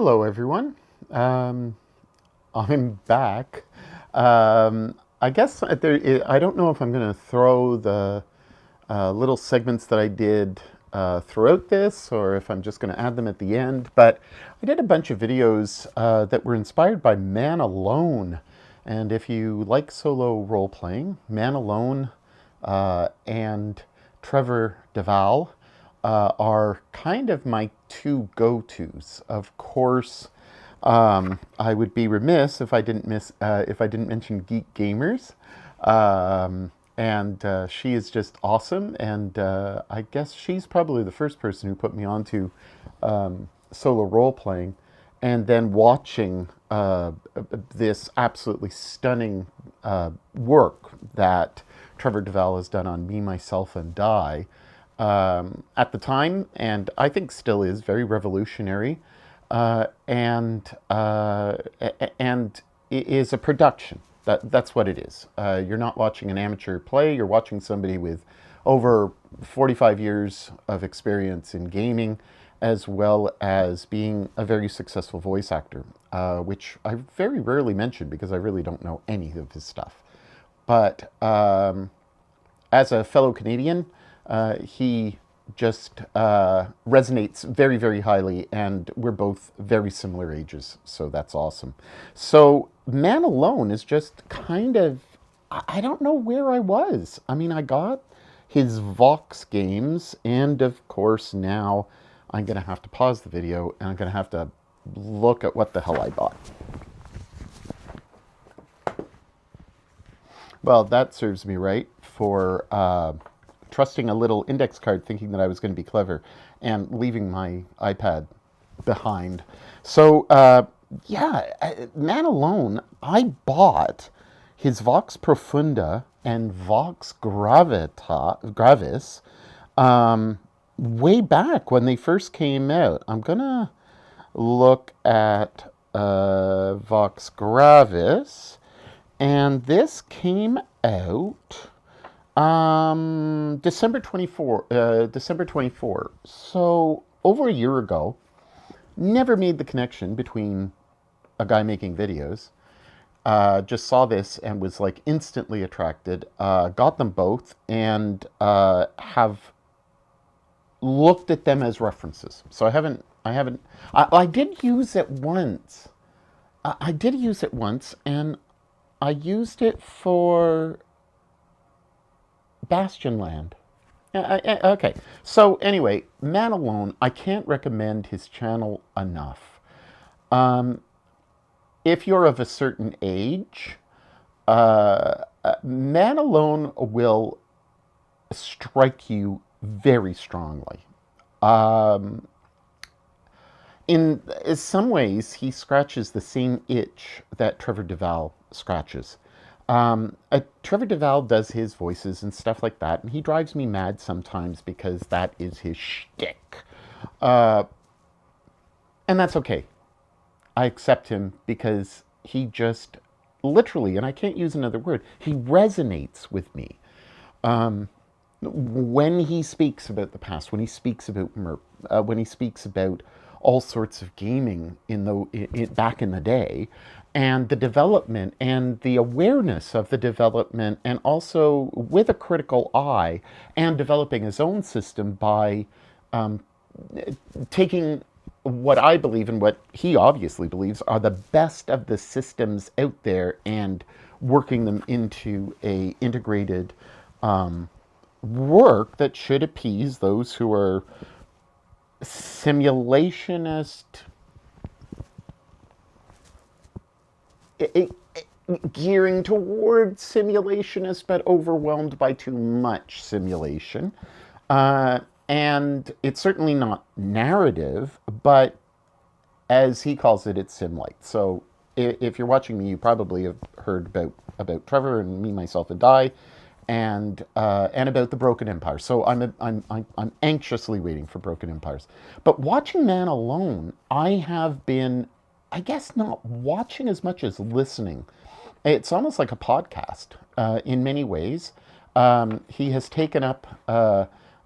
Hello, everyone. I'm back. I guess I don't know if I'm going to throw the little segments that I did throughout this or if I'm just going to add them at the end. But I did a bunch of videos that were inspired by Man Alone. And if you like solo role playing, Man Alone and Trevor Deval are kind of my two go-tos. Of course, I would be remiss if I didn't mention Geek Gamers, and she is just awesome. And I guess she's probably the first person who put me onto solo role playing, and then watching this absolutely stunning work that Trevor Deval has done on Me, Myself, and Die. At the time, and I think still is, very revolutionary, and it is a production. That's what it is. You're not watching an amateur play. You're watching somebody with over 45 years of experience in gaming, as well as being a very successful voice actor, which I very rarely mention because I really don't know any of his stuff. But as a fellow Canadian, he just resonates very, very highly, and we're both very similar ages, so that's awesome. So Man Alone is just kind of, I don't know where I was. I mean, I got his Vox games, and of course now I'm going to have to pause the video, and I'm going to have to look at what the hell I bought. Well, that serves me right for trusting a little index card, thinking that I was going to be clever, and leaving my iPad behind. So, Man Alone, I bought his Vox Profunda and Vox Gravis way back when they first came out. I'm going to look at Vox Gravis, and this came out December 24. So over a year ago. Never made the connection between a guy making videos. Just saw this and was like instantly attracted. Got them both and have looked at them as references. So I did use it once. I did use it once, and I used it for Bastionland. Okay, so anyway, Man Alone, I can't recommend his channel enough. If you're of a certain age, Man Alone will strike you very strongly. In some ways, he scratches the same itch that Trevor Deval scratches. Trevor Deval does his voices and stuff like that, and he drives me mad sometimes because that is his shtick. And that's okay. I accept him because he just literally, and I can't use another word, he resonates with me. When he speaks about the past, when he speaks about Mörk, when he speaks about all sorts of gaming back in the day, and the development and the awareness of the development, and also with a critical eye, and developing his own system by taking what I believe and what he obviously believes are the best of the systems out there and working them into a integrated work that should appease those who are simulationist, gearing towards simulationist, but overwhelmed by too much simulation. And it's certainly not narrative, but as he calls it, it's sim-like. So if you're watching me, you probably have heard about Trevor and Me, Myself, and Die, and about the Broken Empire. So I'm anxiously waiting for Broken Empires. But watching Man Alone, I have been, I guess, not watching as much as listening. It's almost like a podcast in many ways. He has taken up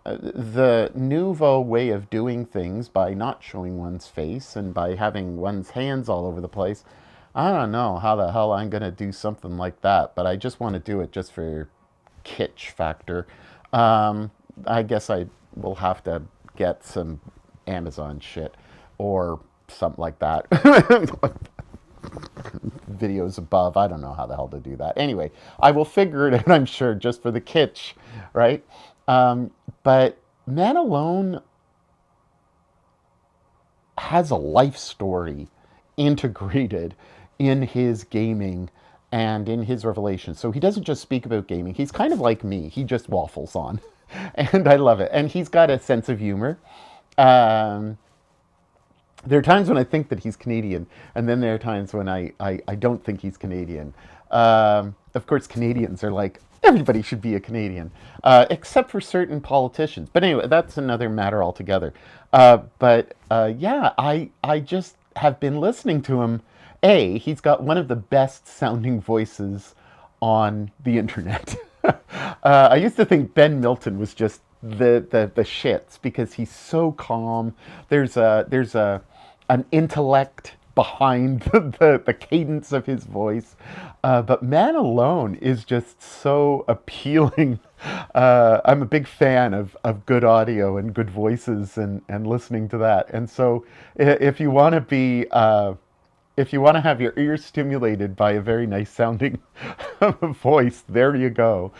the nouveau way of doing things by not showing one's face and by having one's hands all over the place. I don't know how the hell I'm going to do something like that, but I just want to do it just for kitsch factor. I guess I will have to get some Amazon shit or something like that. Videos above. I don't know how the hell to do that. Anyway, I will figure it out, I'm sure, just for the kitsch, right? But Man Alone has a life story integrated in his gaming and in his revelation. So he doesn't just speak about gaming. He's kind of like me. He just waffles on. And I love it. And he's got a sense of humor. Um, there are times when I think that he's Canadian, and then there are times when I don't think he's Canadian. Of course, Canadians are like, everybody should be a Canadian, except for certain politicians. But anyway, that's another matter altogether. Yeah, I just have been listening to him. He's got one of the best sounding voices on the internet. I used to think Ben Milton was just the shits because he's so calm. There's an intellect behind the cadence of his voice. But Man Alone is just so appealing. I'm a big fan of good audio and good voices and listening to that. And so if you want to be if you want to have your ears stimulated by a very nice sounding voice, there you go.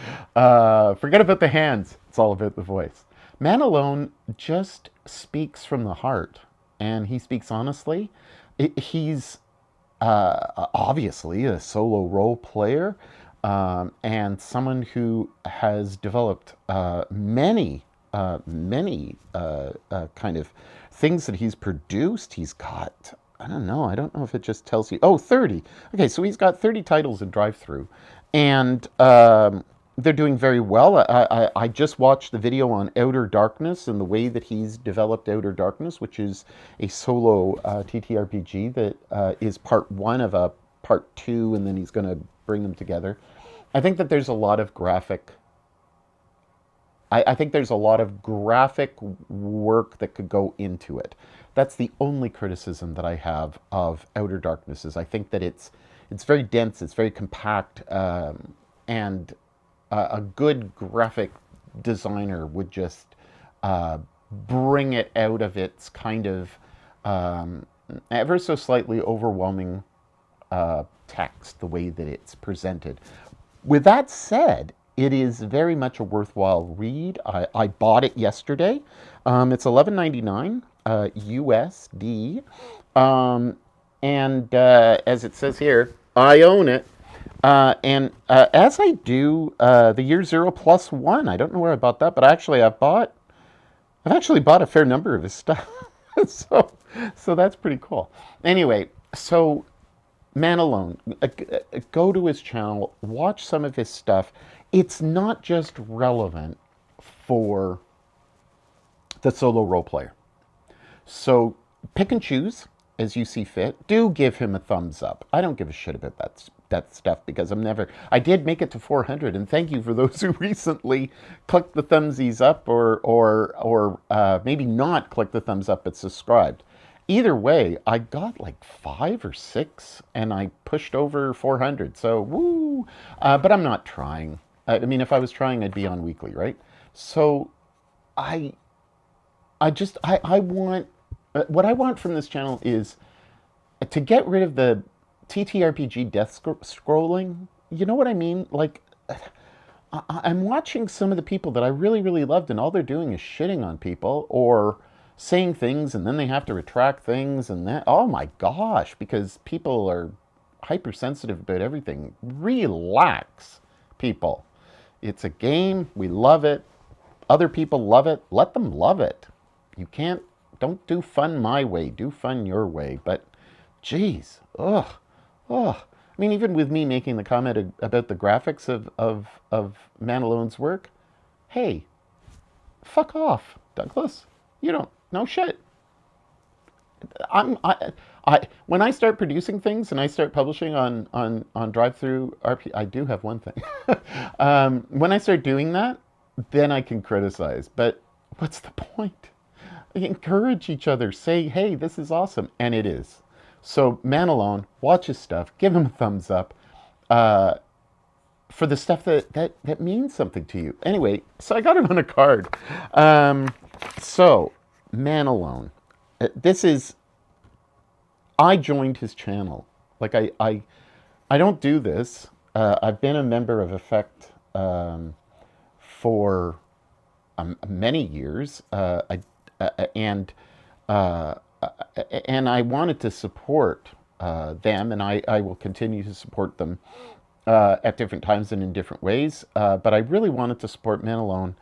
Forget about the hands. It's all about the voice. Man Alone just speaks from the heart, and he speaks honestly. He's obviously a solo role player, and someone who has developed many kind of things that he's produced. He's got, I don't know if it just tells you, 30. Okay, so he's got 30 titles in drive-through, and they're doing very well. I just watched the video on Outer Darkness and the way that he's developed Outer Darkness, which is a solo TTRPG that is part one of a part two, and then he's going to bring them together. I think that there's a lot of graphic. I think there's a lot of graphic work that could go into it. That's the only criticism that I have of Outer Darkness. Is I think that it's very dense, it's very compact, and a good graphic designer would just bring it out of its kind of ever so slightly overwhelming text, the way that it's presented. With that said, it is very much a worthwhile read. I bought it yesterday. It's $11.99 USD. As it says here, I own it. As I do the Year Zero Plus One, I don't know where I bought that, but actually I've actually bought a fair number of his stuff. so that's pretty cool. Anyway, so Man Alone, go to his channel, watch some of his stuff. It's not just relevant for the solo role player. So pick and choose as you see fit. Do give him a thumbs up. I don't give a shit about that stuff because I did make it to 400, and thank you for those who recently clicked the thumbsies up or maybe not clicked the thumbs up but subscribed. Either way, I got like 5 or 6, and I pushed over 400. So woo! But I'm not trying. I mean, if I was trying, I'd be on weekly, right? So I want, what I want from this channel is to get rid of the TTRPG death scrolling. You know what I mean? Like, I'm watching some of the people that I really, really loved, and all they're doing is shitting on people or saying things, and then they have to retract things, and that, oh my gosh, because people are hypersensitive about everything. Relax, people. It's a game. We love it. Other people love it. Let them love it. Don't do fun my way. Do fun your way. But, geez, ugh. I mean, even with me making the comment about the graphics of Man Alone's work, hey, fuck off, Douglas. You don't know shit. When I start producing things and I start publishing on drive-through RP, I do have one thing. When I start doing that, then I can criticize. But what's the point? Encourage each other. Say, hey, this is awesome. And it is. So Man Alone, watch his stuff. Give him a thumbs up for the stuff that means something to you. Anyway, so I got it on a card. So, Man Alone. This is... I joined his channel. Like, I don't do this. I've been a member of Effect for many years, and I wanted to support them, and I will continue to support them at different times and in different ways. But I really wanted to support Men Alone,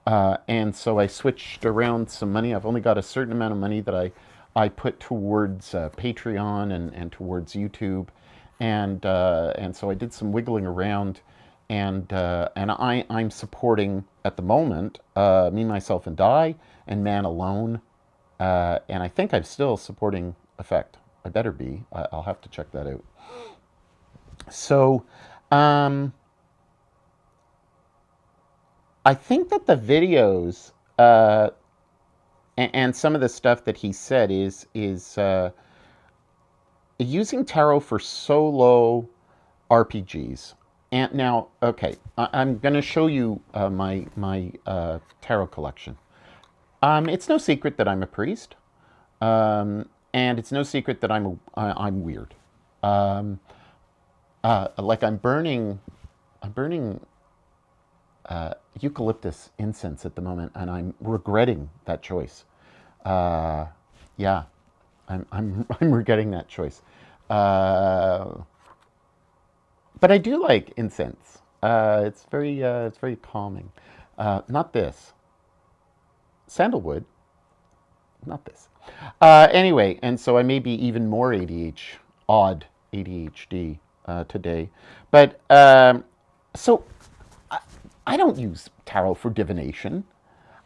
and so I switched around some money. I've only got a certain amount of money that I put towards Patreon and towards YouTube, and so I did some wiggling around, and I'm supporting at the moment Me, Myself, and Die and Man Alone, and I think I'm still supporting Effect. I better be. I'll have to check that out. So, I think that the videos and some of the stuff that he said is using tarot for solo RPGs. And now, okay, I'm going to show you my tarot collection. It's no secret that I'm a priest, and it's no secret that I'm weird. Like I'm burning eucalyptus incense at the moment, and I'm regretting that choice. Yeah, I'm regretting that choice. But I do like incense. It's very calming. Not this. Sandalwood. Not this. Anyway, and so I may be even more odd ADHD today. But so I don't use tarot for divination.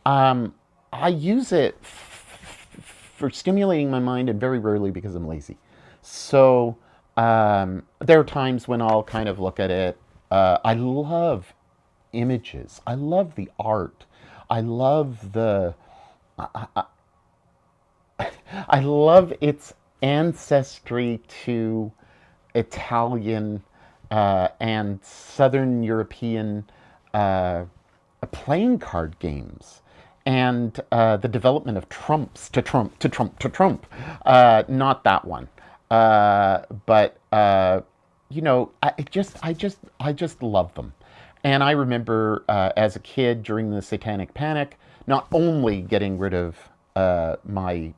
I use it for stimulating my mind, and very rarely because I'm lazy. So there are times when I'll kind of look at it. I love images. I love the art. I love I love its ancestry to Italian and Southern European playing card games, and the development of trumps to trump to trump to trump. Not that one, but you know, I just love them. And I remember as a kid during the Satanic Panic, not only getting rid of my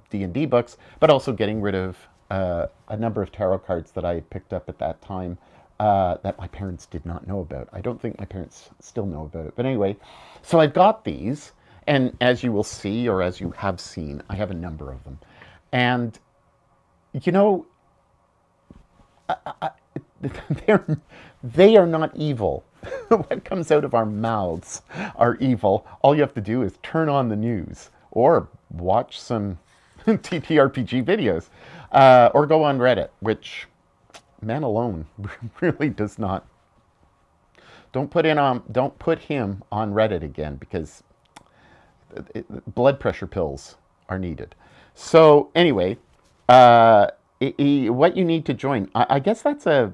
D&D books, but also getting rid of a number of tarot cards that I had picked up at that time that my parents did not know about. I don't think my parents still know about it. But anyway, so I've got these, and as you will see, or as you have seen, I have a number of them. And, you know, they are not evil. What comes out of our mouths are evil. All you have to do is turn on the news or watch some TTRPG videos or go on Reddit, which Man Alone really does not. Don't put him on Reddit again, because blood pressure pills are needed. So anyway, what you need to join, I guess that's a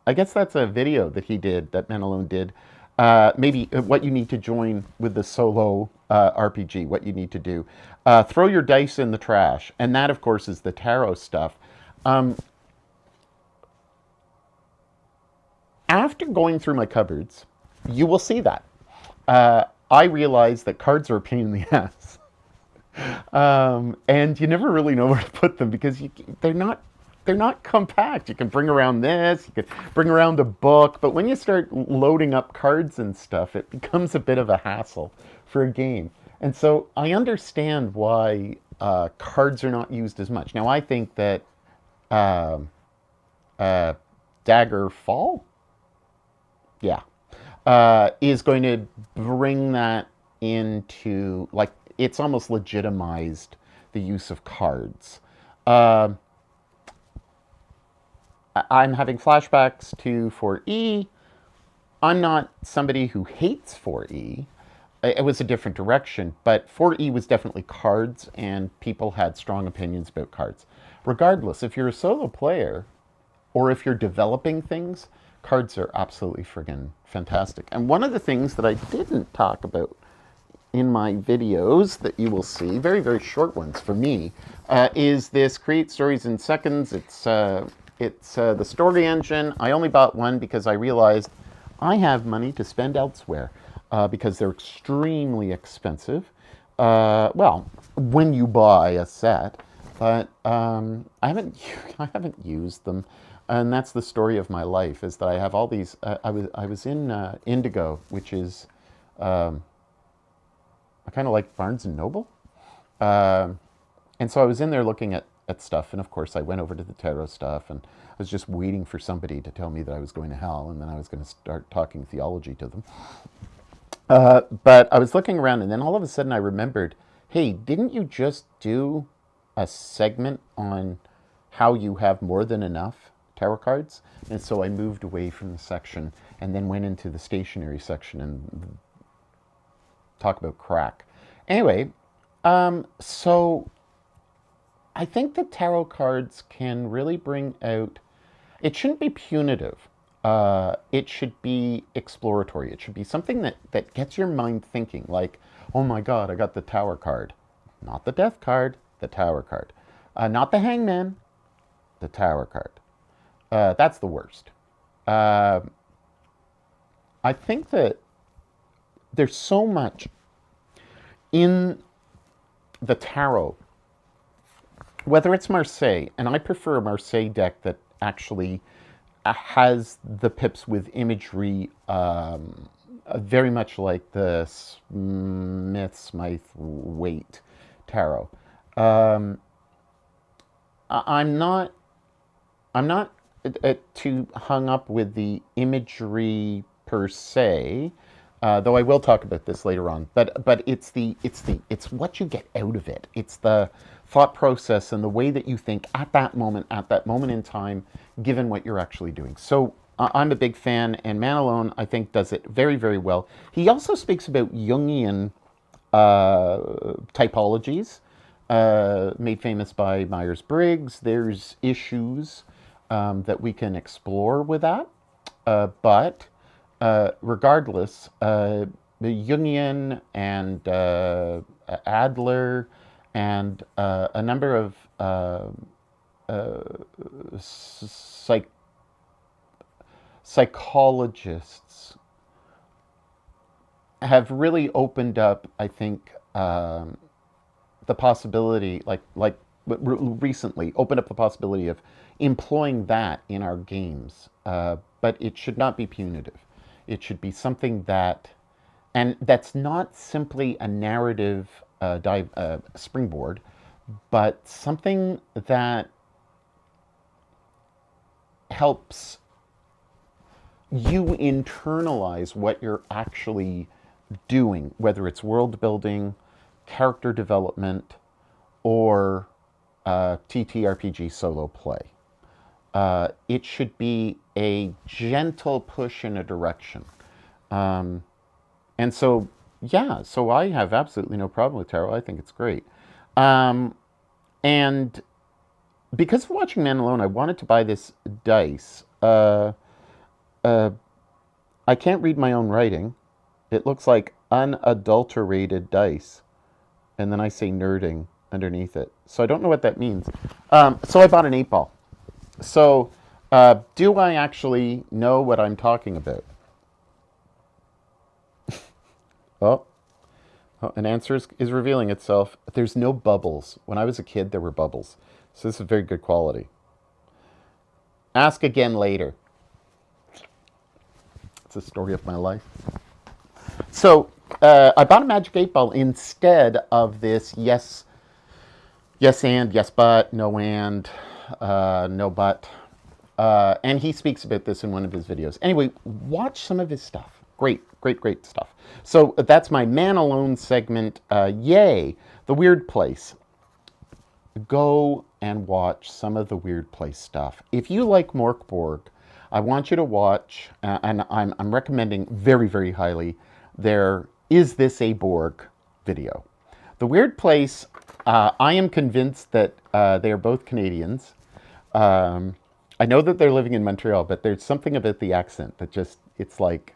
video that he did, that Man Alone did. Maybe what you need to join with the solo RPG, what you need to do. Throw your dice in the trash. And that, of course, is the tarot stuff. After going through my cupboards, you will see that. I realized that cards are a pain in the ass. And you never really know where to put them, because they're not compact. You can bring around this, you can bring around a book, but when you start loading up cards and stuff, it becomes a bit of a hassle for a game. And so I understand why cards are not used as much. Now, I think that Daggerfall, is going to bring that into, like, it's almost legitimized the use of cards. I'm having flashbacks to 4E. I'm not somebody who hates 4E. it was a different direction, but 4E was definitely cards, and people had strong opinions about cards. Regardless, if you're a solo player or if you're developing things, cards are absolutely friggin' fantastic. And one of the things that I didn't talk about in my videos that you will see, very, very short ones for me, is this Create Stories in Seconds. It's the story engine. I only bought one because I realized I have money to spend elsewhere because they're extremely expensive. Well, when you buy a set, but I haven't used them, and that's the story of my life. Is that I have all these. I was in Indigo, which is I kind of like Barnes and Noble, and so I was in there looking at stuff, and of course I went over to the tarot stuff, and I was just waiting for somebody to tell me that I was going to hell, and then I was going to start talking theology to them. But I was looking around, and then all of a sudden I remembered, hey, didn't you just do a segment on how you have more than enough tarot cards? And so I moved away from the section and then went into the stationery section and talk about crack. Anyway, so I think the tarot cards can really bring out, it shouldn't be punitive. It should be exploratory. It should be something that gets your mind thinking, like, oh my God, I got the Tower card. Not the Death card, the Tower card. Not the Hangman, the Tower card. That's the worst. I think that there's so much in the tarot, whether it's Marseille, and I prefer a Marseille deck that actually has the pips with imagery very much like the Smith Waite tarot. I'm not too hung up with the imagery per se, though I will talk about this later on. But it's what you get out of it. It's the thought process and the way that you think at that moment in time, given what you're actually doing. So I'm a big fan, and Man Alone, I think, does it very, very well. He also speaks about Jungian typologies, made famous by Myers-Briggs. There's issues that we can explore with that, but regardless, the Jungian and Adler and a number of psychologists have really opened up, I think, the possibility, recently, opened up the possibility of employing that in our games. But it should not be punitive. It should be something that's not simply a narrative springboard, but something that helps you internalize what you're actually doing, whether it's world building, character development, or TTRPG solo play. It should be a gentle push in a direction. And so, yeah, so I have absolutely no problem with tarot. I think it's great. And because of watching Man Alone, I wanted to buy this dice. I can't read my own writing. It looks like unadulterated dice. And then I say nerding underneath it. So I don't know what that means. So I bought an 8-ball. So do I actually know what I'm talking about? Oh, an answer is revealing itself. There's no bubbles. When I was a kid, there were bubbles. So this is very good quality. Ask again later. It's the story of my life. So I bought a Magic 8-ball instead of this yes and, yes but, no and, no but. And he speaks about this in one of his videos. Anyway, watch some of his stuff. Great stuff. So that's my Man Alone segment. Yay, the Weird Place. Go and watch some of the Weird Place stuff. If you like Mörk Borg, I want you to watch, and I'm recommending very, very highly, their is this a Borg video? The Weird Place, I am convinced that they are both Canadians. I know that they're living in Montreal, but there's something about the accent that just, it's like,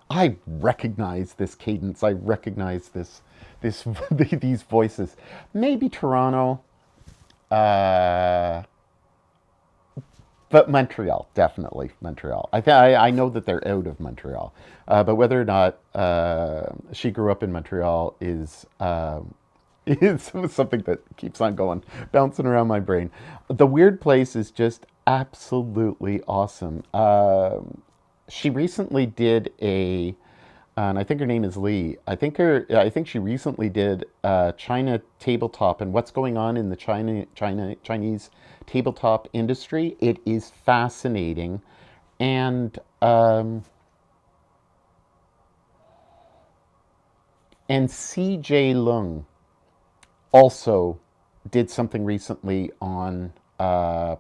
I recognize this cadence. I recognize these voices. Maybe Toronto, uh, but Montreal, definitely Montreal. I know that they're out of Montreal, but whether or not she grew up in Montreal is something that keeps on going, bouncing around my brain. The Weird Place is just absolutely awesome. She recently did and I think her name is Lee. I think she recently did China tabletop and what's going on in the Chinese tabletop industry. It is fascinating, and CJ Lung also did something recently on a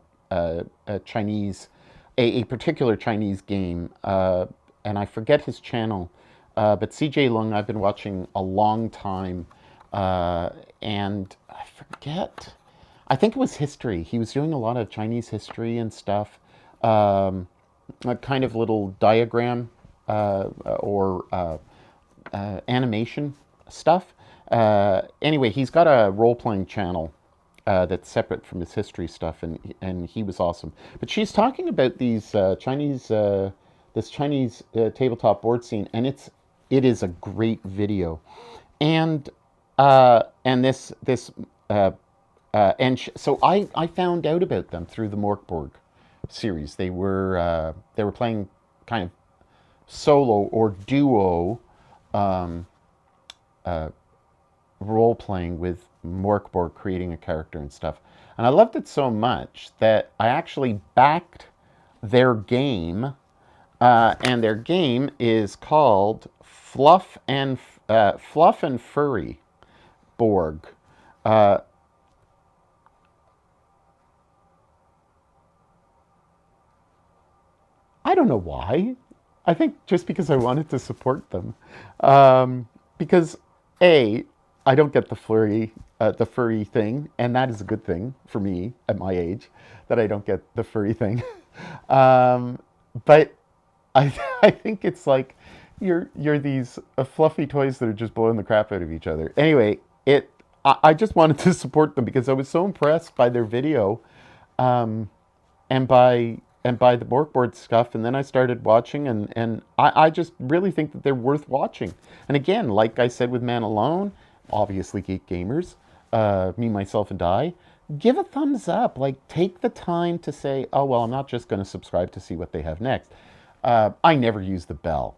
Chinese, a particular Chinese game, and I forget his channel, but CJ Lung I've been watching a long time, and I forget. I think it was history. He was doing a lot of Chinese history and stuff, a kind of little diagram or animation stuff. Anyway, he's got a role playing channel that's separate from his history stuff, and he was awesome. But she's talking about these this Chinese tabletop board scene, and it is a great video, and so I found out about them through the Mörk series. They were playing kind of solo or duo role playing with Morkborg, creating a character and stuff. And I loved it so much that I actually backed their game, and their game is called Fluff and Furry Borg. Uh, I don't know why. I think just because I wanted to support them. Because A, I don't get the furry thing, and that is a good thing for me at my age, that I don't get the furry thing. um, but I think it's like you're these fluffy toys that are just blowing the crap out of each other. Anyway, I just wanted to support them because I was so impressed by their video, um, and by the Borkboard stuff, and then I started watching, and I just really think that they're worth watching. And again, like I said with Man Alone, obviously Geek Gamers, me, myself, and I, give a thumbs up. Like, take the time to say, oh, well, I'm not just going to subscribe to see what they have next. I never use the bell.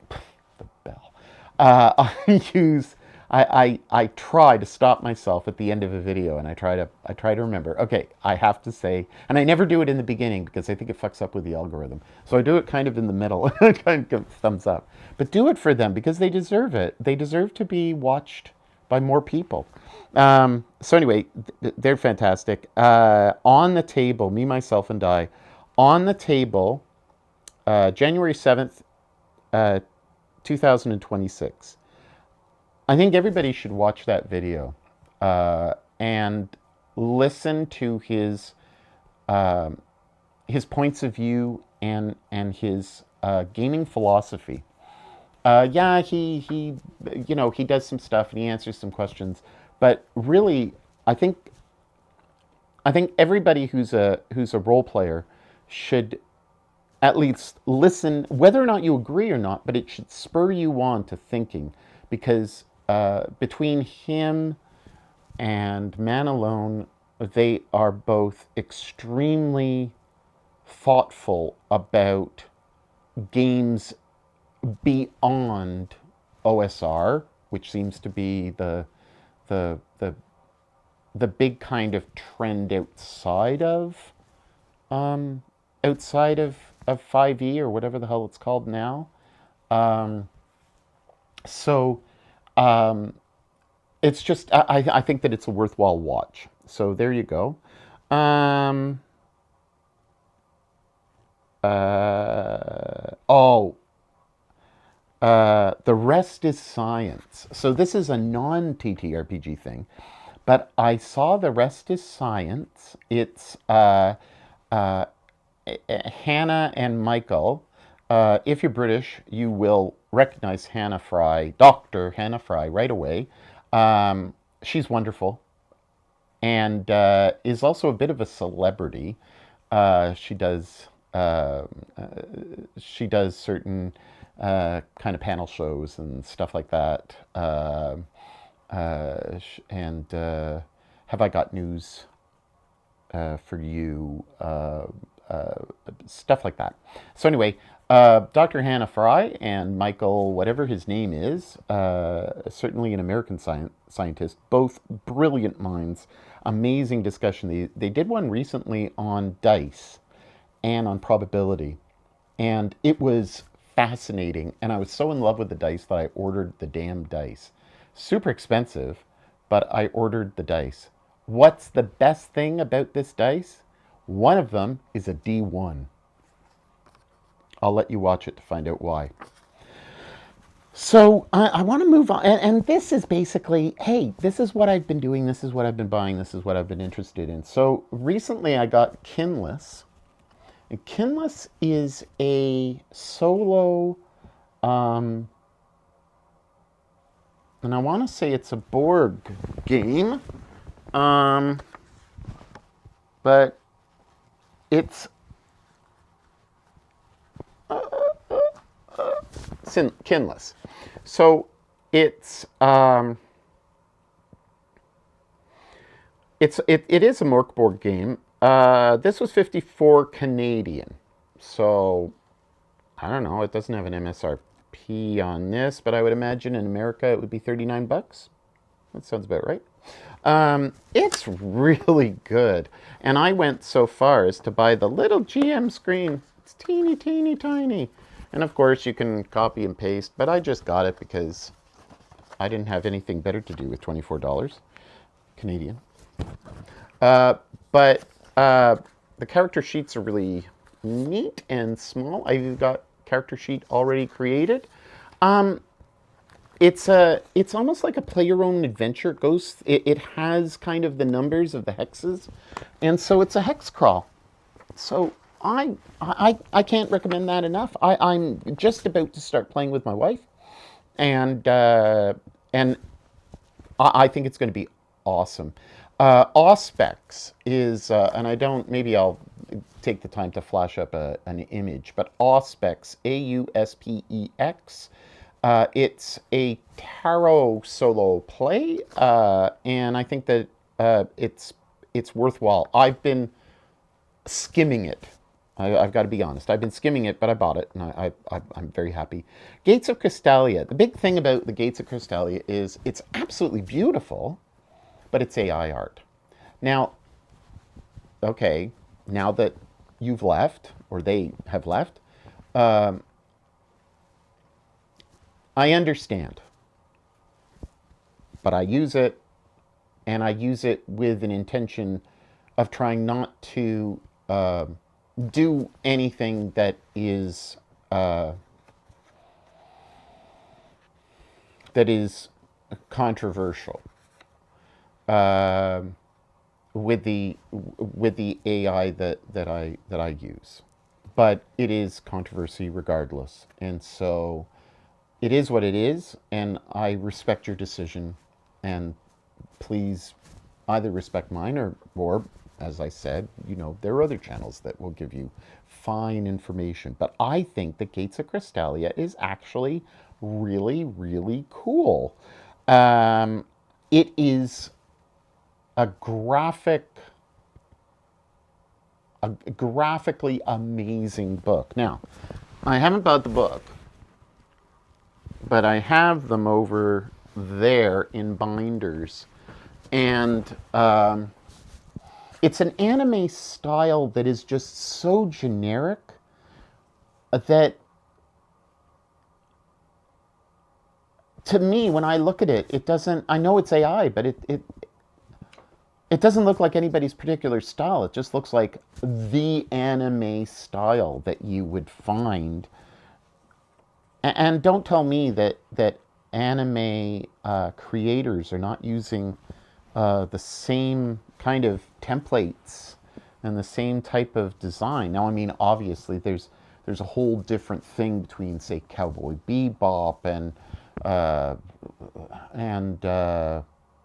The bell. I use I try to stop myself at the end of a video, and I try to remember, okay, I have to say, and I never do it in the beginning because I think it fucks up with the algorithm. So I do it kind of in the middle, kind of give thumbs up. But do it for them because they deserve it. They deserve to be watched by more people. So anyway, they're fantastic. On the table, me, myself, and I, on the table, January 7th, 2026. I think everybody should watch that video and listen to his points of view and his gaming philosophy. Yeah, he does some stuff and he answers some questions, but really, I think everybody who's a role player should at least listen, whether or not you agree or not, but it should spur you on to thinking, because between him and Man Alone, they are both extremely thoughtful about games beyond OSR, which seems to be the the the big kind of trend outside of 5e or whatever the hell it's called now. Um, so um, it's just I think that it's a worthwhile watch. So there you go. Um, oh, The rest is science. So this is a non-TTRPG thing, but I saw The Rest is Science. It's uh, Hannah and Michael. If you're British, you will recognize Hannah Fry, Dr. Hannah Fry, right away. She's wonderful and is also a bit of a celebrity. Uh, she does uh, she does certain kind of panel shows and stuff like that. And Have I got news for you? Stuff like that. So anyway, Dr. Hannah Fry and Michael, whatever his name is, certainly an American scientist, both brilliant minds, amazing discussion. They did one recently on dice and on probability, and it was fascinating. And I was so in love with the dice that I ordered the damn dice. Super expensive, but I ordered the dice. What's the best thing about this dice? One of them is a D1. I'll let you watch it to find out why. So I want to move on. And this is basically, hey, this is what I've been doing. This is what I've been buying. This is what I've been interested in. So recently I got KINLESS. And KINLESS is a solo, and I want to say it's a Borg game, but it's KINLESS. So it's it is a Mörk board game. This was 54 Canadian. So I don't know, it doesn't have an MSRP on this, but I would imagine in America it would be 39 bucks. That sounds about right. It's really good. And I went so far as to buy the little GM screen. It's teeny, teeny, tiny. And of course you can copy and paste, but I just got it because I didn't have anything better to do with $24 Canadian. But the character sheets are really neat and small. I've got character sheet already created. It's almost like a play your own adventure. It has kind of the numbers of the hexes, and so it's a hex crawl. So I can't recommend that enough. I'm just about to start playing with my wife, and I think it's going to be awesome. Auspex is, and I don't, maybe I'll take the time to flash up an image, but Auspex, AUSPEX, it's a tarot solo play, and I think that it's worthwhile. I've been skimming it. I've got to be honest. I've been skimming it, but I bought it, and I'm very happy. Gates of Crystalia. The big thing about the Gates of Crystalia is it's absolutely beautiful, but it's AI art. Now, okay, now that you've left, or they have left, I understand. But I use it, and I use it with an intention of trying not to do anything that is controversial with the AI that I use. But it is controversy regardless, and so it is what it is, and I respect your decision, and please either respect mine or as I said, there are other channels that will give you fine information. But I think that Gates of Crystalia is actually really, really cool. It is a graphically amazing book. Now, I haven't bought the book, but I have them over there in binders. And it's an anime style that is just so generic that, to me, when I look at it, it doesn't, I know it's AI, but it doesn't look like anybody's particular style. It just looks like the anime style that you would find And don't tell me that anime creators are not using the same kind of templates and the same type of design. Now, I mean, obviously, there's a whole different thing between, say, Cowboy Bebop uh, and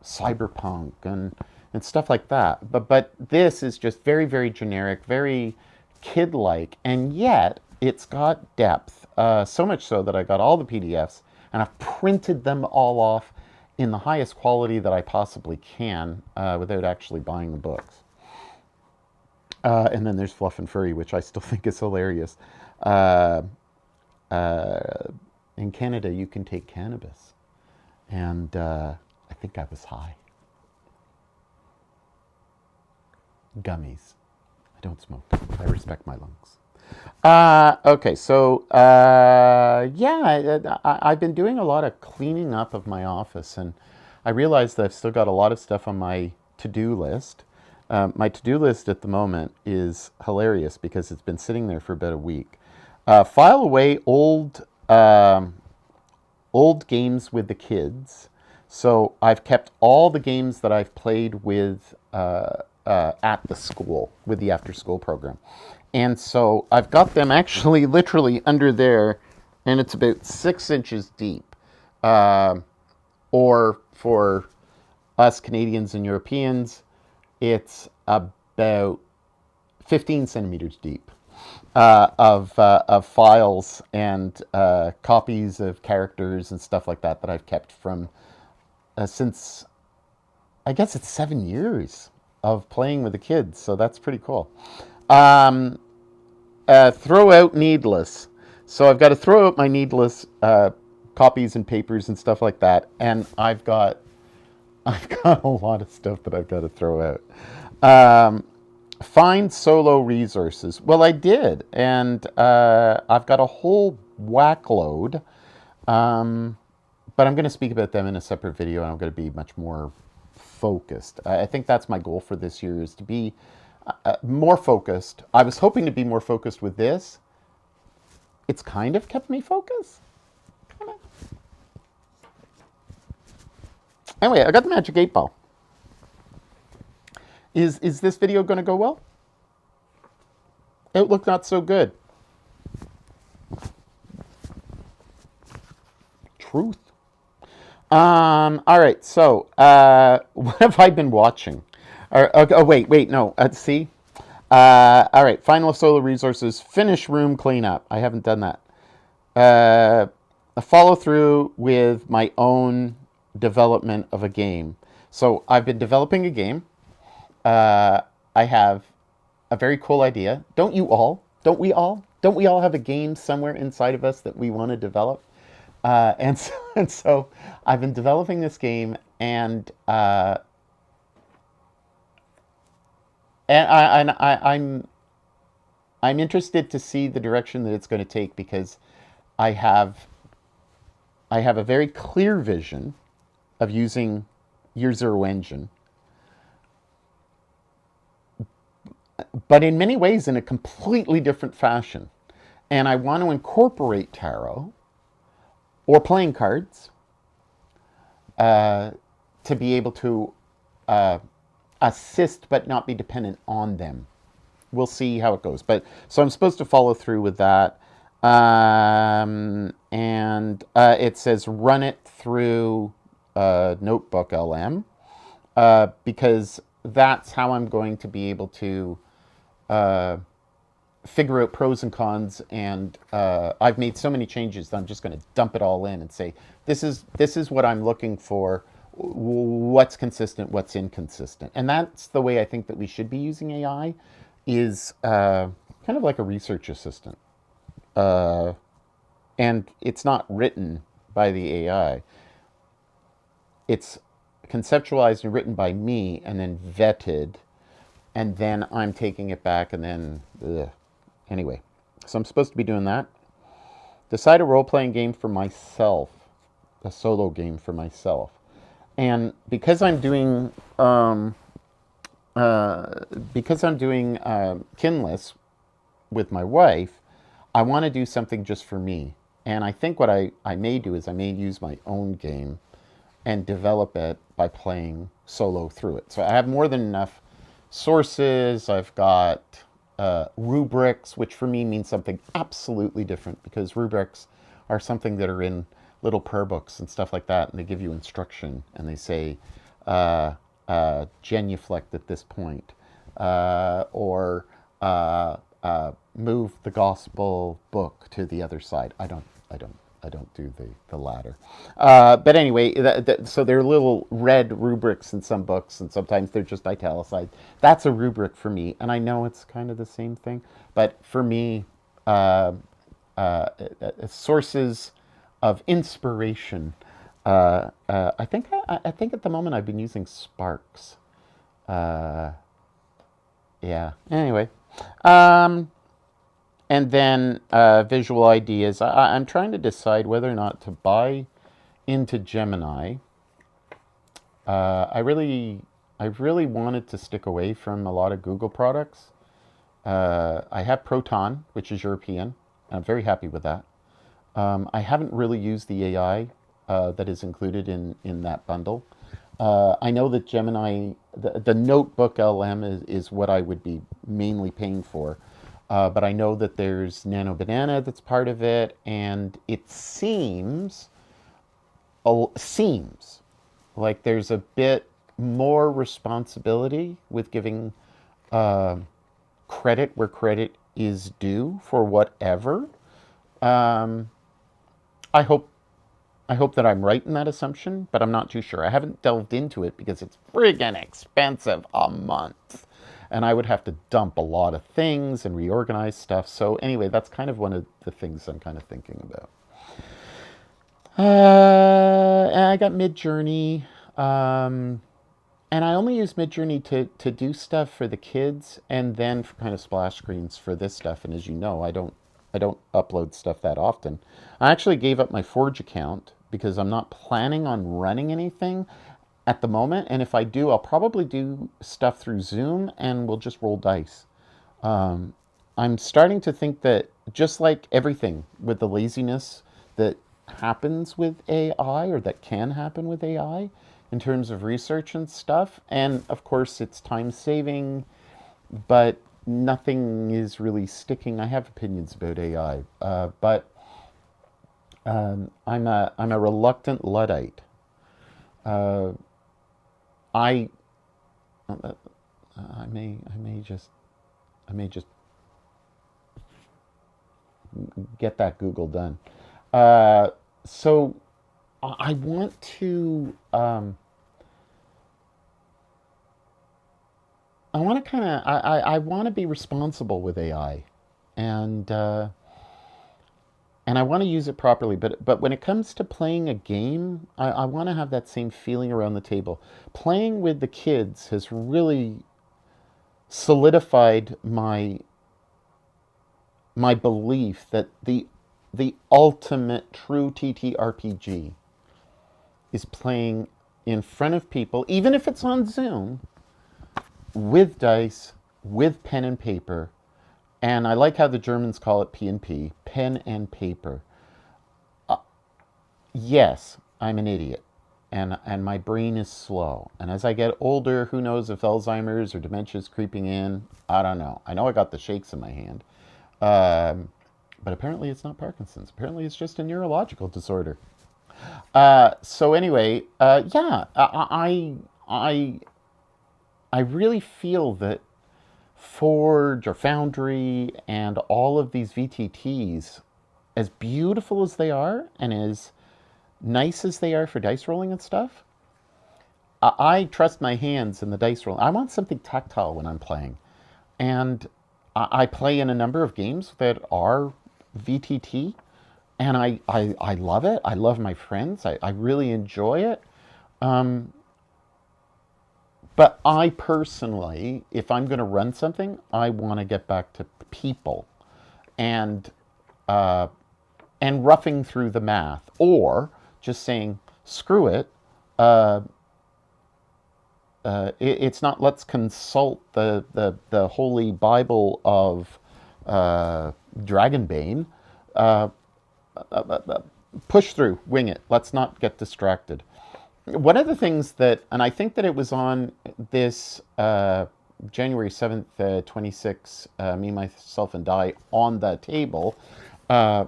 cyberpunk and stuff like that. But this is just very, very generic, very kid-like, and yet it's got depth. So much so that I got all the PDFs and I've printed them all off in the highest quality that I possibly can without actually buying the books. And then there's Fluff and Furry, which I still think is hilarious. Uh, uh, in Canada, you can take cannabis. And I think I was high. Gummies. I don't smoke. I respect my lungs. Okay, so yeah, I've been doing a lot of cleaning up of my office, and I realized that I've still got a lot of stuff on my to-do list. My to-do list at the moment is hilarious because it's been sitting there for about a week. File away old games with the kids. So I've kept all the games that I've played with at the school, with the after-school program. And so I've got them actually literally under there, and it's about 6 inches deep. Or for us Canadians and Europeans, it's about 15 centimeters deep of files and copies of characters and stuff like that that I've kept from since, I guess it's 7 years of playing with the kids. So that's pretty cool. Throw out needless. So I've got to throw out my needless copies and papers and stuff like that, and I've got a lot of stuff that I've got to throw out. Find solo resources. Well, I did, and I've got a whole whack load, but I'm going to speak about them in a separate video, and I'm going to be much more focused. I think that's my goal for this year, is to be more focused. I was hoping to be more focused with this. It's kind of kept me focused. Kinda. Anyway, I got the magic 8-ball. Is this video going to go well? Outlook not so good. Truth. All right, so what have I been watching? Oh, wait, no. See? All right, final solo resources. Finish room cleanup. I haven't done that. A follow through with my own development of a game. So I've been developing a game. I have a very cool idea. Don't you all? Don't we all? Don't we all have a game somewhere inside of us that we want to develop? And so I've been developing this game, and I'm interested to see the direction that it's going to take, because I have a very clear vision of using Year Zero engine, but in many ways in a completely different fashion. And I want to incorporate tarot or playing cards to be able to assist but not be dependent on them. We'll see how it goes. But so I'm supposed to follow through with that. And it says run it through Notebook LM, because that's how I'm going to be able to figure out pros and cons. And I've made so many changes that I'm just going to dump it all in and say, this is what I'm looking for. What's consistent, what's inconsistent. And that's the way I think that we should be using AI, is kind of like a research assistant. And it's not written by the AI. It's conceptualized and written by me and then vetted, and then I'm taking it back and then, anyway. So I'm supposed to be doing that. Decide a role-playing game for myself, a solo game for myself. And because I'm doing KINLESS with my wife, I want to do something just for me. And I think what I may do is I may use my own game and develop it by playing solo through it. So I have more than enough sources. I've got rubrics, which for me means something absolutely different, because rubrics are something that are in little prayer books and stuff like that, and they give you instruction, and they say genuflect at this point, or move the gospel book to the other side. I don't do the latter. But anyway, so they're little red rubrics in some books, and sometimes they're just italicized. That's a rubric for me, and I know it's kind of the same thing, but for me, sources of inspiration. I think at the moment I've been using Sparks. Yeah. Anyway, and then visual ideas. I'm trying to decide whether or not to buy into Gemini. I really wanted to stick away from a lot of Google products. I have Proton, which is European, and I'm very happy with that. I haven't really used the AI that is included in that bundle. I know that Gemini, the Notebook LM is what I would be mainly paying for. But I know that there's Nano Banana that's part of it, and it seems like there's a bit more responsibility with giving credit where credit is due for whatever. Um, I hope that I'm right in that assumption, but I'm not too sure. I haven't delved into it because it's friggin' expensive a month. And I would have to dump a lot of things and reorganize stuff. So anyway, that's kind of one of the things I'm kind of thinking about. And I got Midjourney. And I only use Midjourney to do stuff for the kids, and then for kind of splash screens for this stuff. And as you know, I don't upload stuff that often. I actually gave up my Forge account because I'm not planning on running anything at the moment. And if I do, I'll probably do stuff through Zoom, and we'll just roll dice. I'm starting to think that just like everything with the laziness that happens with AI, or that can happen with AI in terms of research and stuff, and of course it's time saving, but nothing is really sticking. I have opinions about AI, but I'm a reluctant Luddite. Uh, I I may just get that Google done. Uh, so I want to I want to kind of I want to be responsible with AI, and and I want to use it properly. But when it comes to playing a game, I want to have that same feeling around the table. Playing with the kids has really solidified my belief that the ultimate true TTRPG is playing in front of people, even if it's on Zoom, with dice, with pen and paper. And I like how the Germans call it P&P, pen and paper. Yes, I'm an idiot, and my brain is slow. And as I get older, who knows if Alzheimer's or dementia is creeping in? I don't know. I know I got the shakes in my hand. Um, but apparently it's not Parkinson's. Apparently it's just a neurological disorder. So anyway, yeah, I I really feel that Forge or Foundry and all of these VTTs, as beautiful as they are and as nice as they are for dice rolling and stuff, I trust my hands in the dice roll. I want something tactile when I'm playing. And I play in a number of games that are VTT, and I love it. I love my friends. I really enjoy it. But I personally, if I'm going to run something, I want to get back to people and uh, and roughing through the math, or just saying screw it. Uh, it's not let's consult the holy Bible of Dragonbane. push through, wing it. Let's not get distracted. One of the things that, and I think that it was on this January 7th, 26, Me, Myself, and Die on the table,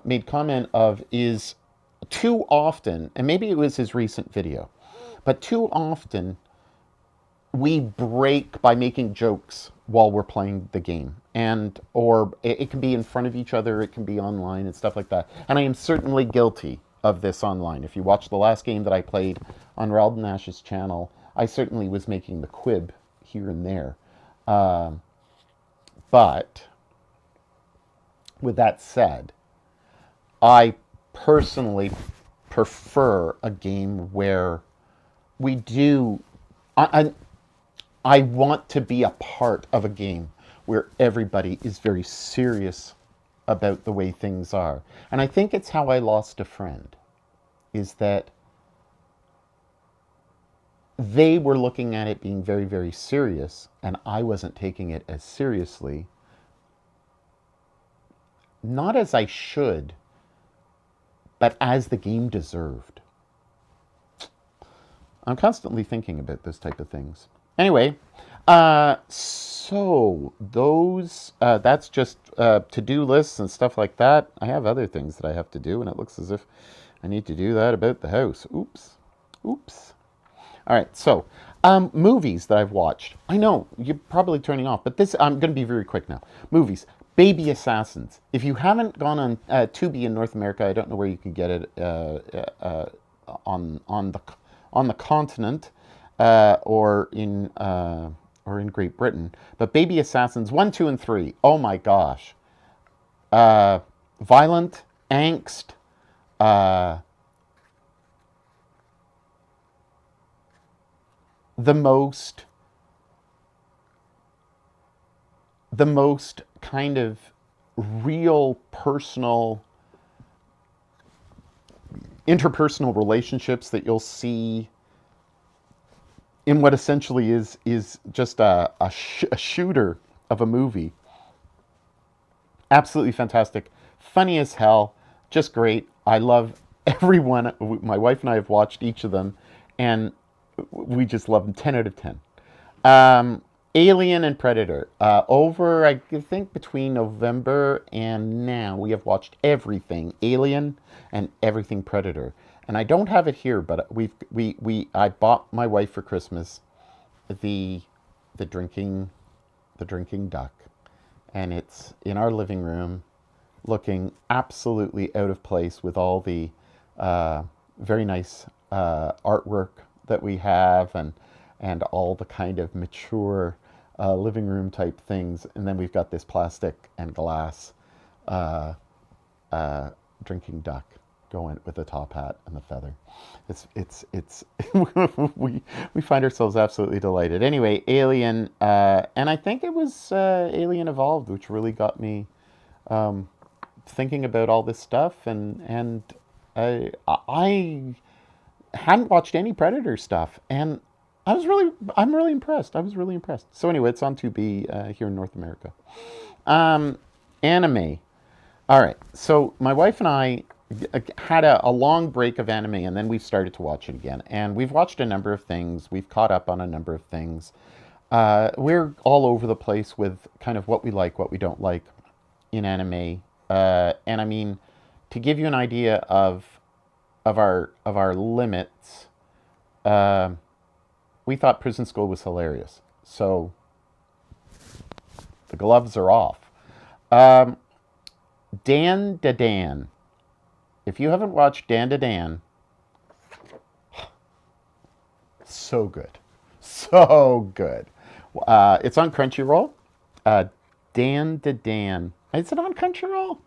made comment of is too often, and maybe it was his recent video, but too often we break by making jokes while we're playing the game, and or it can be in front of each other, it can be online and stuff like that. And I am certainly guilty of this online. If you watch the last game that I played on Raldanash's channel, I certainly was making the quib here and there. But with that said, I personally prefer a game where we do. I want to be a part of a game where everybody is very serious about the way things are. And I think it's how I lost a friend, is that they were looking at it being very, very serious, and I wasn't taking it as seriously, not as I should, but as the game deserved. I'm constantly thinking about those type of things. Anyway, so those, that's just to-do lists and stuff like that. I have other things that I have to do, and it looks as if I need to do that about the house. Oops. Oops. All right, so movies that I've watched. I know, you're probably turning off, but this, I'm going to be very quick now. Movies. Baby Assassins. If you haven't gone on Tubi in North America, I don't know where you can get it on the continent or in Great Britain. But Baby Assassins 1, 2, and 3. Oh my gosh. Violent, angst, the most kind of real personal interpersonal relationships that you'll see in what essentially is just a shooter of a movie. Absolutely fantastic. Funny as hell. Just great. I love everyone. My wife and I have watched each of them, and we just love them. 10 out of 10. Alien and Predator. Over, I think, between November and now, we have watched everything Alien and everything Predator. And I don't have it here, but I bought my wife for Christmas the drinking duck, and it's in our living room, looking absolutely out of place with all the very nice artwork that we have, and all the kind of mature living room type things. And then we've got this plastic and glass drinking duck going with the top hat and the feather. It's we find ourselves absolutely delighted. Anyway, Alien, and I think it was Alien Evolved, which really got me thinking about all this stuff, and I hadn't watched any Predator stuff, and I'm really impressed. I was really impressed. So anyway, it's on Tubi here in North America. Anime. All right. So my wife and I had a long break of anime, and then we've started to watch it again. And we've watched a number of things. We've caught up on a number of things. We're all over the place with kind of what we like, what we don't like in anime. And I mean, to give you an idea of our limits, we thought Prison School was hilarious. So the gloves are off. Dan to Dan. If you haven't watched Dan to Dan, so good. So good. It's on Crunchyroll. Dan to Dan. Is it on Crunchyroll?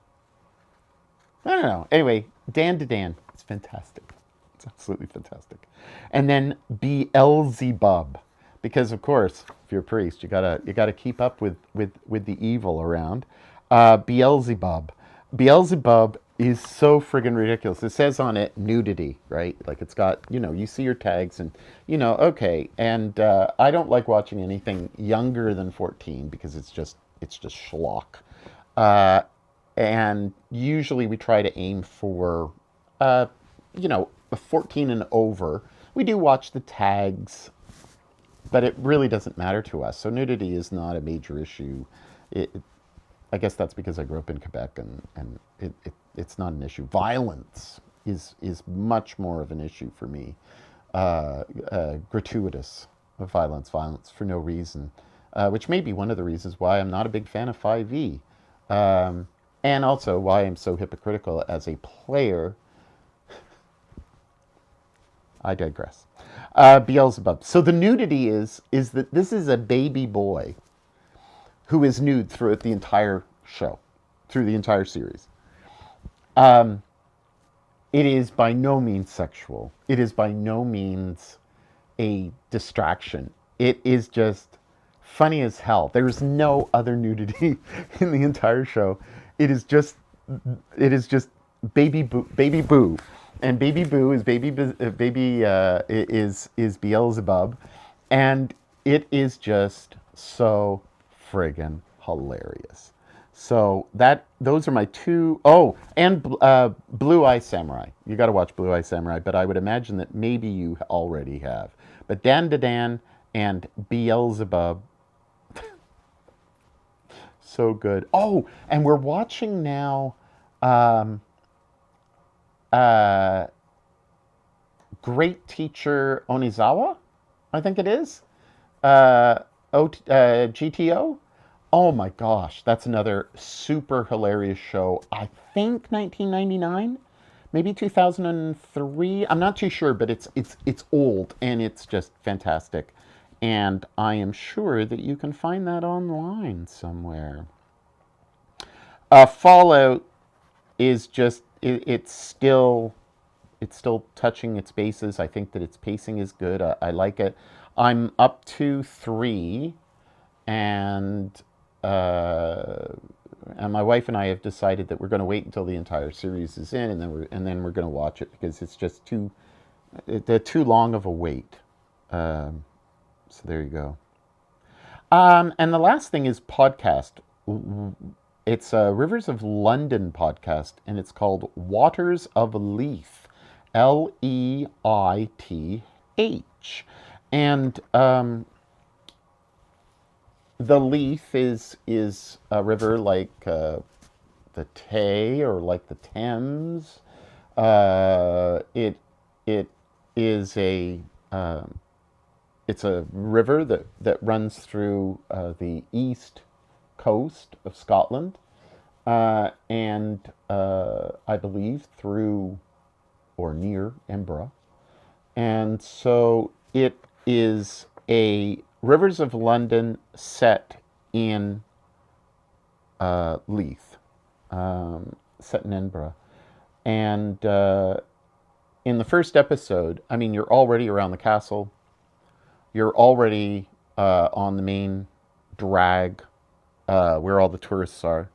I don't know. Anyway, Dan to Dan. It's fantastic. It's absolutely fantastic. And then Beelzebub, because of course, if you're a priest, you gotta keep up with the evil around. Beelzebub. Beelzebub is so friggin' ridiculous. It says on it nudity, right? Like it's got, you see your tags, and okay. And I don't like watching anything younger than 14 because it's just schlock. and usually we try to aim for, a 14 and over. We do watch the tags, but it really doesn't matter to us. So nudity is not a major issue. I guess that's because I grew up in Quebec, and it's not an issue. Violence is much more of an issue for me. Gratuitous violence for no reason, which may be one of the reasons why I'm not a big fan of 5e, and also why I'm so hypocritical as a player. I digress. Beelzebub. So the nudity is that this is a baby boy who is nude throughout the entire show, through the entire series. It is by no means sexual. It is by no means a distraction. It is just funny as hell. There's no other nudity in the entire show. It is just baby boo, and baby boo is is Beelzebub, and it is just so friggin' hilarious. So those are my two. Oh, and Blue Eye Samurai. You got to watch Blue Eye Samurai, but I would imagine that maybe you already have. But Dan Dan and Beelzebub, so good. Oh, and we're watching now. Great Teacher Onizawa, I think it is. GTO. Oh my gosh, that's another super hilarious show. I think 1999, maybe 2003. I'm not too sure, but it's old and it's just fantastic. And I am sure that you can find that online somewhere. Fallout is just it's still touching its bases. I think that its pacing is good. I like it. I'm up to 3, and my wife and I have decided that we're going to wait until the entire series is in, and then we're going to watch it because it's just too long of a wait. So there you go. And the last thing is podcast. It's a Rivers of London podcast, and it's called Waters of Leith, Leith, and the Leith is a river like the Tay or like the Thames. It is it's a river that runs through the east coast of Scotland, and I believe through or near Edinburgh. And so it is a Rivers of London set in Leith, set in Edinburgh. And in the first episode, I mean, you're already around the castle. You're already on the main drag where all the tourists are.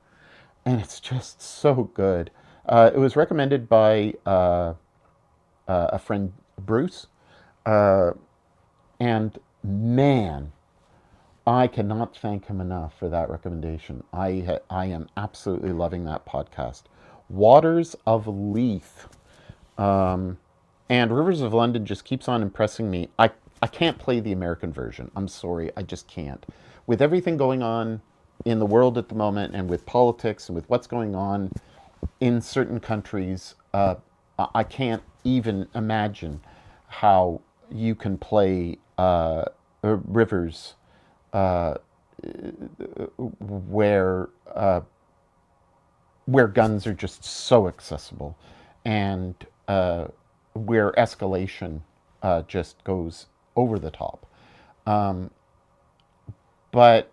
And it's just so good. It was recommended by a friend, Bruce. And man, I cannot thank him enough for that recommendation. I am absolutely loving that podcast. Waters of Leith. And Rivers of London just keeps on impressing me. I can't play the American version. I'm sorry, I just can't. With everything going on in the world at the moment, and with politics, and with what's going on in certain countries, I can't even imagine how you can play Rivers where guns are just so accessible, and where escalation just goes over the top. But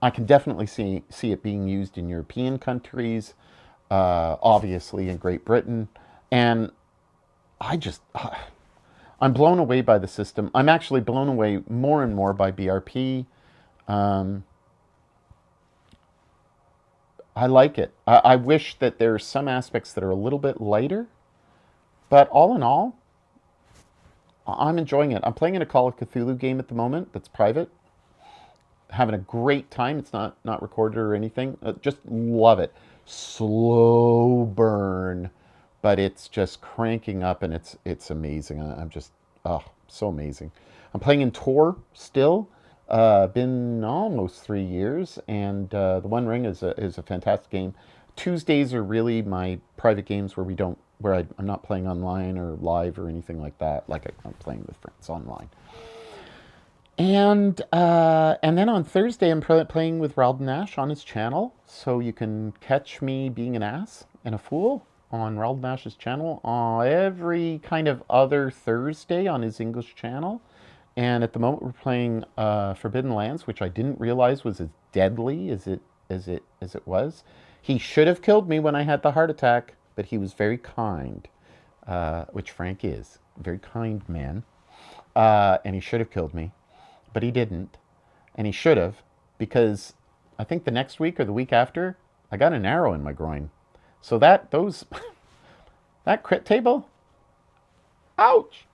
I can definitely see it being used in European countries, obviously in Great Britain, and I'm blown away by the system. I'm actually blown away more and more by BRP. I like it. I wish that there are some aspects that are a little bit lighter, but all in all, I'm enjoying it. I'm playing in a Call of Cthulhu game at the moment that's private, having a great time. It's not recorded or anything. Just love it. Slow burn, but it's just cranking up, and it's amazing. I'm just so amazing. I'm playing in Tor still. Been almost 3 years, and the One Ring is a fantastic game. Tuesdays are really my private games where I'm not playing online or live or anything like that. Like I'm playing with friends online. And then on Thursday, I'm playing with Raldanash on his channel. So you can catch me being an ass and a fool on Raldanash's channel every kind of other Thursday on his English channel. And at the moment, we're playing Forbidden Lands, which I didn't realize was as deadly as it was. He should have killed me when I had the heart attack, but he was very kind, which Frank is, a very kind man. And he should have killed me, but he didn't. And he should have, because I think the next week or the week after, I got an arrow in my groin. So that crit table, ouch.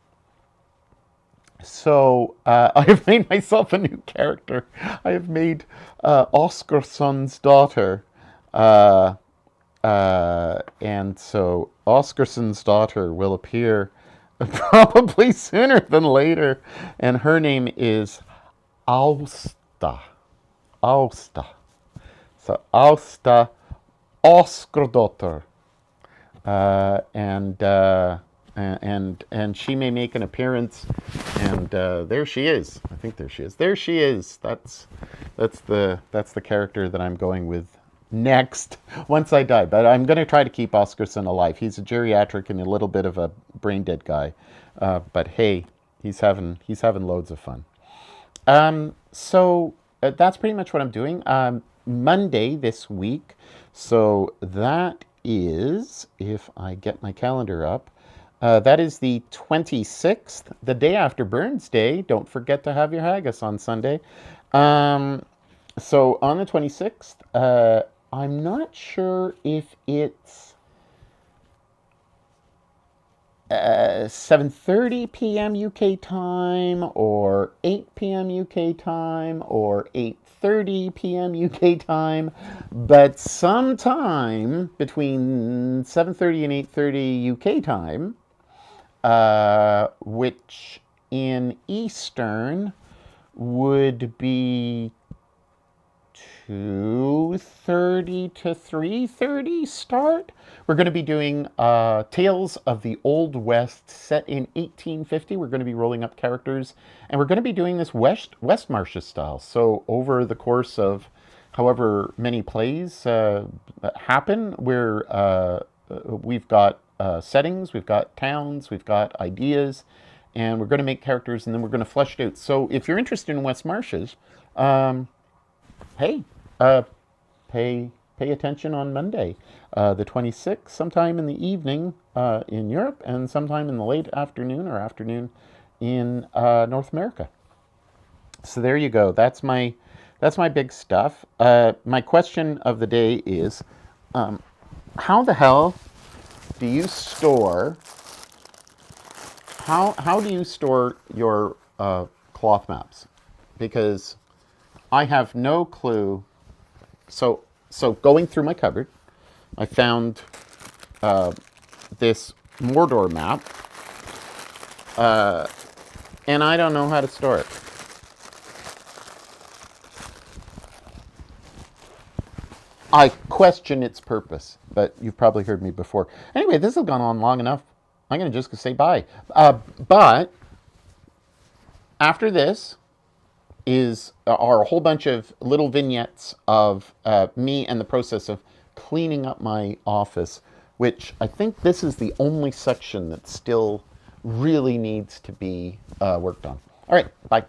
So I have made myself a new character. I have made Oscarsson's daughter. And so Oscarsson's daughter will appear probably sooner than later. And her name is Austa. Austa. So Austa Oscardotter. And she may make an appearance, and there she is. I think there she is. There she is. That's the character that I'm going with next once I die. But I'm going to try to keep Oscarsson alive. He's a geriatric and a little bit of a brain dead guy, but hey, he's having loads of fun. So that's pretty much what I'm doing. Monday this week. So that is, if I get my calendar up. That is the 26th, the day after Burns Day. Don't forget to have your haggis on Sunday. So on the 26th, I'm not sure if it's 7:30 p.m. UK time or 8 p.m. UK time or 8:30 p.m. UK time, but sometime between 7:30 and 8:30 UK time, which in Eastern would be 2:30 to 3:30 start. We're going to be doing Tales of the Old West set in 1850. We're going to be rolling up characters, and we're going to be doing this Westmarches style. So over the course of however many plays happen, we've got settings, we've got towns, we've got ideas, and we're going to make characters, and then we're going to flesh it out. So if you're interested in Westmarches, hey, pay attention on Monday, the 26th, sometime in the evening in Europe, and sometime in the late afternoon or afternoon in North America. So there you go. That's my big stuff. My question of the day is, how the hell do you store? How do you store your cloth maps? Because I have no clue. So going through my cupboard, I found this Mordor map, and I don't know how to store it. I question its purpose, but you've probably heard me before. Anyway, this has gone on long enough. I'm going to just say bye. But after this are a whole bunch of little vignettes of me and the process of cleaning up my office, which I think this is the only section that still really needs to be worked on. All right, bye.